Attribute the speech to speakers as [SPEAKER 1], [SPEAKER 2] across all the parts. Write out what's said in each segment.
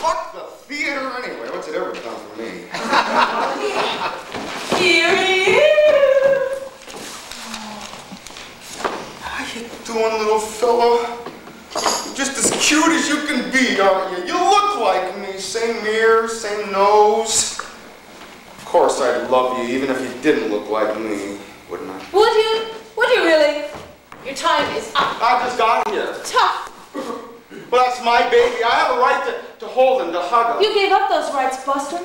[SPEAKER 1] Fuck the theater anyway. What's it ever done for me?
[SPEAKER 2] Here he is.
[SPEAKER 1] How you doing, little fella? You're just as cute as you can be, aren't you? You look like me. Same ears, same nose. Of course I'd love you even if you didn't look like me, wouldn't I?
[SPEAKER 2] Would you? Would you really? Your time is up.
[SPEAKER 1] I just got here.
[SPEAKER 2] Tough.
[SPEAKER 1] Well, that's my baby. I have a right to hold him, to hug him.
[SPEAKER 2] You gave up those rights, Buster.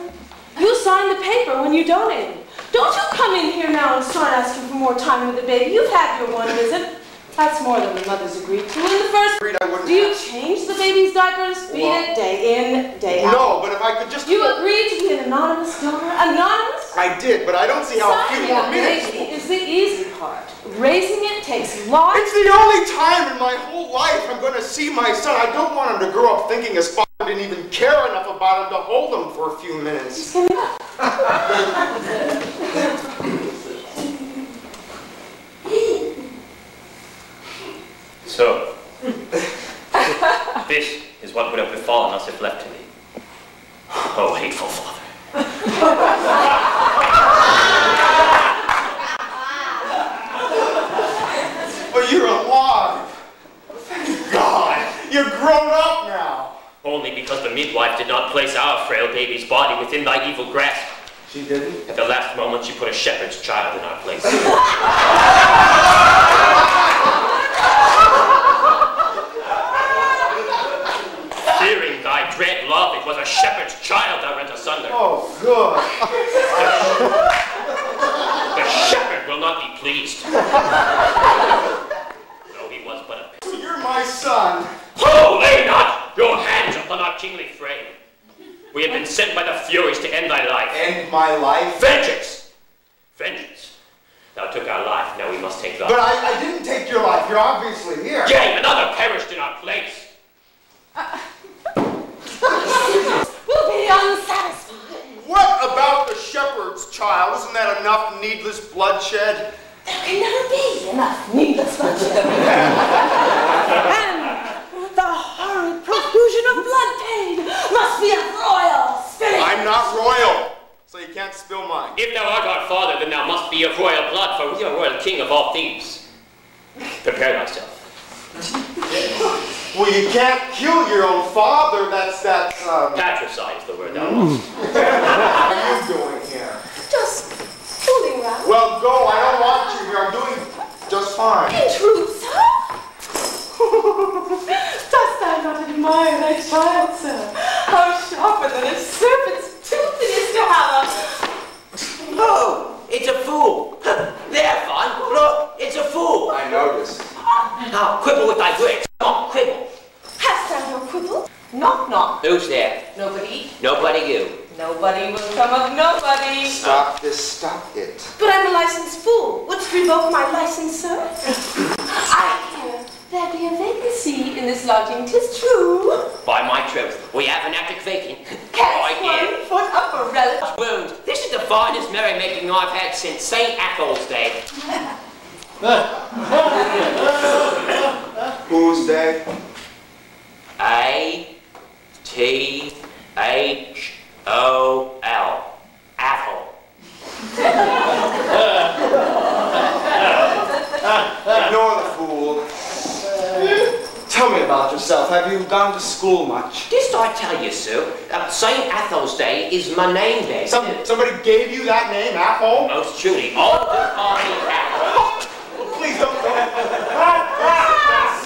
[SPEAKER 2] You signed the paper when you donated. Don't you come in here now and start asking for more time with the baby. You've had your one visit. That's more than the mothers agreed to in the first. Do you change the baby's diapers? Feed it day in, day out?
[SPEAKER 1] No, but if I could just...
[SPEAKER 2] You agreed to be an anonymous donor? Anonymous?
[SPEAKER 1] I did, but I don't see how a few more minutes...
[SPEAKER 2] Signing is the easy part. Raising it takes lots...
[SPEAKER 1] It's the only time in my whole life I'm going to see my son. I don't want him to grow up thinking his father didn't even care enough about him to hold him for a few minutes.
[SPEAKER 2] Just give me that.
[SPEAKER 3] So, this is what would have befallen us if left to me. Oh, hateful father.
[SPEAKER 1] But you're alive. Thank God. You're grown up now.
[SPEAKER 3] Only because the midwife did not place our frail baby's body within thy evil grasp.
[SPEAKER 1] She didn't?
[SPEAKER 3] At the last moment, she put a shepherd's child in our place. Fearing thy dread love, it was a shepherd's child thou rent asunder.
[SPEAKER 1] Oh, good.
[SPEAKER 3] The shepherd will not be pleased. Though he was but a...
[SPEAKER 1] So you're my son.
[SPEAKER 3] Oh, lay not your hands upon our kingly frame. We have been sent by the Furies to end thy life.
[SPEAKER 1] End my life?
[SPEAKER 3] Vengeance! Vengeance. Thou took our life, now we must take thine.
[SPEAKER 1] But I didn't take your life. You're obviously here.
[SPEAKER 3] Yea, another perished in our place.
[SPEAKER 2] We'll be unsatisfied.
[SPEAKER 1] What about the shepherd's child? Isn't that enough needless bloodshed?
[SPEAKER 2] There can never be enough needless bloodshed. And the horrid profusion of blood paid must be of royal spirit.
[SPEAKER 1] I'm not royal, so you can't spill mine.
[SPEAKER 3] If thou art our father, then thou must be of royal blood, for we are royal king of all thieves. Prepare thyself.
[SPEAKER 1] Well, you can't kill your own father. That's
[SPEAKER 3] Patricide is the word thou wants.
[SPEAKER 1] What are you doing here?
[SPEAKER 2] Just fooling around.
[SPEAKER 1] Well, go. I don't want you here. I'm doing just fine.
[SPEAKER 2] In truth, sir? Dost thou not admire thy child, sir? How sharper than a serpent's tooth it is to have a...
[SPEAKER 4] Oh, it's a fool. They're fun. Look, it's a fool.
[SPEAKER 1] I noticed.
[SPEAKER 4] Now, quibble with thy words. Come on, quibble.
[SPEAKER 2] Hast thou no quibble? Knock, knock.
[SPEAKER 4] Who's there?
[SPEAKER 2] Nobody.
[SPEAKER 4] Nobody you.
[SPEAKER 2] Nobody will come of nobody.
[SPEAKER 1] Stop this. Stop it.
[SPEAKER 2] But I'm a licensed fool. Wouldst revoke my license, sir? I hear there be a vacancy in this lodging, 'tis true.
[SPEAKER 3] By my troth, we have an attic vacant.
[SPEAKER 2] Cast one foot up a relic.
[SPEAKER 3] Wounds. This is the finest merrymaking I've had since St. Athol's day.
[SPEAKER 1] Whose day?
[SPEAKER 3] A-T-H-O-L. Athol.
[SPEAKER 1] Ignore the fool. Tell me about yourself. Have you gone to school much?
[SPEAKER 4] Didst I tell you, sir? St. Athol's Day is my name day.
[SPEAKER 1] Somebody gave you that name, Athol?
[SPEAKER 3] Most truly, all of them call me Athol.
[SPEAKER 1] Well, please don't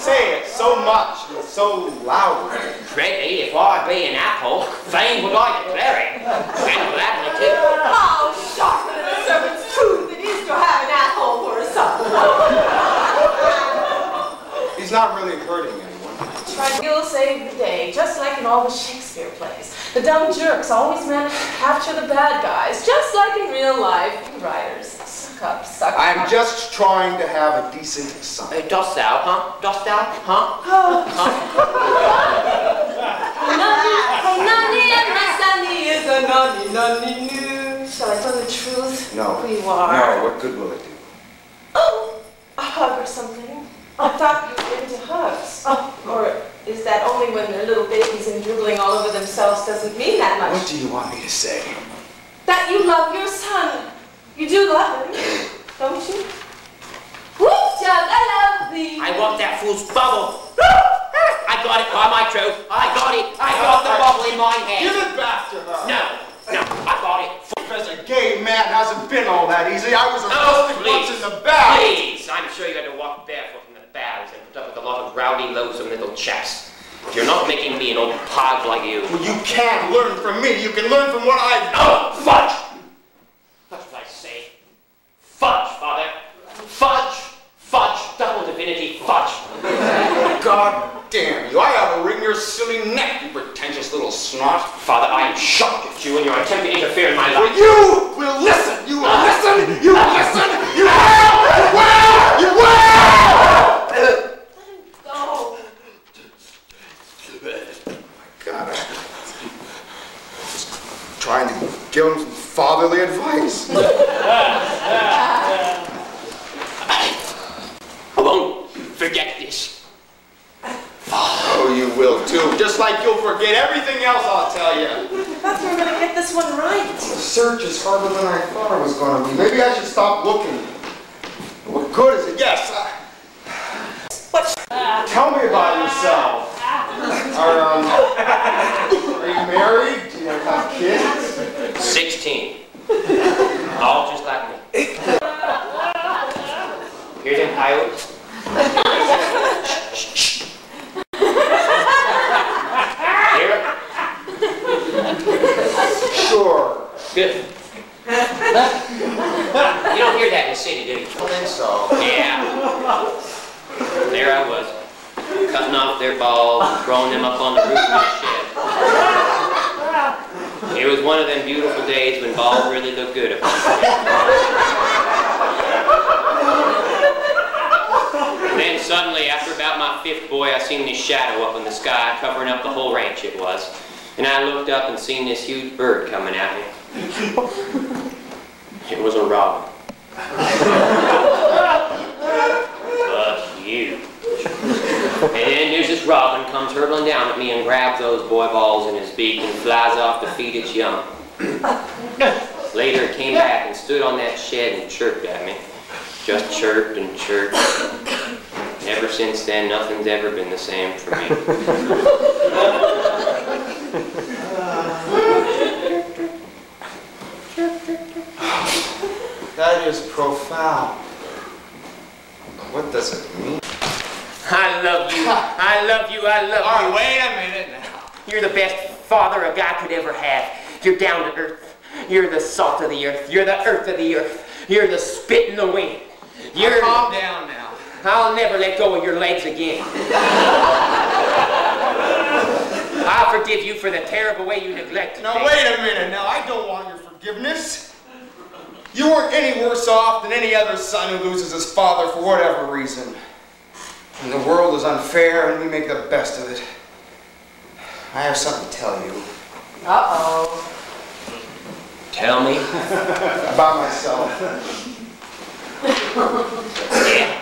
[SPEAKER 1] say it so much and so loud.
[SPEAKER 3] Greatly, if I be an apple, fain would I declare it. And gladly too.
[SPEAKER 2] How sharper than a serpent's tooth it is to have an asshole for a son.
[SPEAKER 1] He's not really hurting anyone.
[SPEAKER 2] You'll save the day, just like in all the Shakespeare plays. The dumb jerks always manage to capture the bad guys, just like in real life. Writers, suck up, suck up.
[SPEAKER 1] I'm just trying to have a decent son.
[SPEAKER 4] Dost thou, huh? Dost thou, huh?
[SPEAKER 2] Oh, Nani and my Sunny is a nani new. Shall I tell the truth?
[SPEAKER 1] No.
[SPEAKER 2] Who you are?
[SPEAKER 1] No, what good will it do?
[SPEAKER 2] Oh, a hug or something. A I thought you were into hugs. Or is that only when they're little babies and droobling all over themselves doesn't mean that much?
[SPEAKER 1] What do you want me to say?
[SPEAKER 2] That you love your son. You do love him, don't you? Whoop, Chuck, I love thee.
[SPEAKER 4] I want that fool's bubble. I got it by my throat. I got it. I got the bubble in my hand.
[SPEAKER 1] Give it back to her.
[SPEAKER 4] No, I got it.
[SPEAKER 1] As a gay man hasn't been all that easy. I was arrested once in the bath.
[SPEAKER 3] Please, I'm sure you had to walk barefoot in the baths and put up with a lot of rowdy, loathsome little chaps. You're not making me an old pog like you.
[SPEAKER 1] Well, you can't learn from me. You can learn from what I've done.
[SPEAKER 3] Oh, fudge! What did I say? Fudge, Father. Fudge! Fudge! Double divinity, fudge!
[SPEAKER 1] God damn you. I ought to wring your silly neck, you pretentious little snot.
[SPEAKER 3] Father, I am shocked at you and your attempt to interfere in my life.
[SPEAKER 1] Well, you will listen. You will listen. You will listen. You will. You will. You will.
[SPEAKER 2] Go.
[SPEAKER 1] God, I'm just trying to give him some fatherly advice.
[SPEAKER 3] I won't forget this.
[SPEAKER 1] Oh, you will too. Just like you'll forget everything else I'll tell you.
[SPEAKER 2] I thought we were going to get this one right.
[SPEAKER 1] The search is harder than I thought it was going to be. Maybe I should stop looking. What good is it? Yes. Tell me about yourself. Are you married? Do you have kids?
[SPEAKER 3] 16. All just like me. Hear them coyotes? Hear them?
[SPEAKER 1] Sure.
[SPEAKER 3] Good. You don't hear that in the city, do you?
[SPEAKER 1] I think so.
[SPEAKER 3] Yeah. There I was, cutting off their balls and throwing them up on the roof of the shed. It was one of them beautiful days when balls really look good upon the And then suddenly, after about my 5th boy, I seen this shadow up in the sky, covering up the whole ranch it was. And I looked up and seen this huge bird coming at me. It was a robin. But you. And then there's this robin comes hurtling down at me and grabs those boy balls in his beak and flies off to feed its young. Later it came back and stood on that shed and chirped at me. Just chirped and chirped. Ever since then, nothing's ever been the same for me.
[SPEAKER 1] That is profound. What does it mean?
[SPEAKER 3] I love you. I love you. I love you.
[SPEAKER 1] All right, wait a minute now.
[SPEAKER 3] You're the best father a guy could ever have. You're down to earth. You're the salt of the earth. You're the earth of the earth. You're the spit in the wind. You're...
[SPEAKER 1] Calm down now.
[SPEAKER 3] I'll never let go of your legs again. I'll forgive you for the terrible way you neglected me.
[SPEAKER 1] Now, wait a minute now. I don't want your forgiveness. You weren't any worse off than any other son who loses his father for whatever reason. And the world is unfair and we make the best of it. I have something to tell you.
[SPEAKER 2] Uh-oh.
[SPEAKER 3] Tell me.
[SPEAKER 1] About myself.
[SPEAKER 3] Yeah.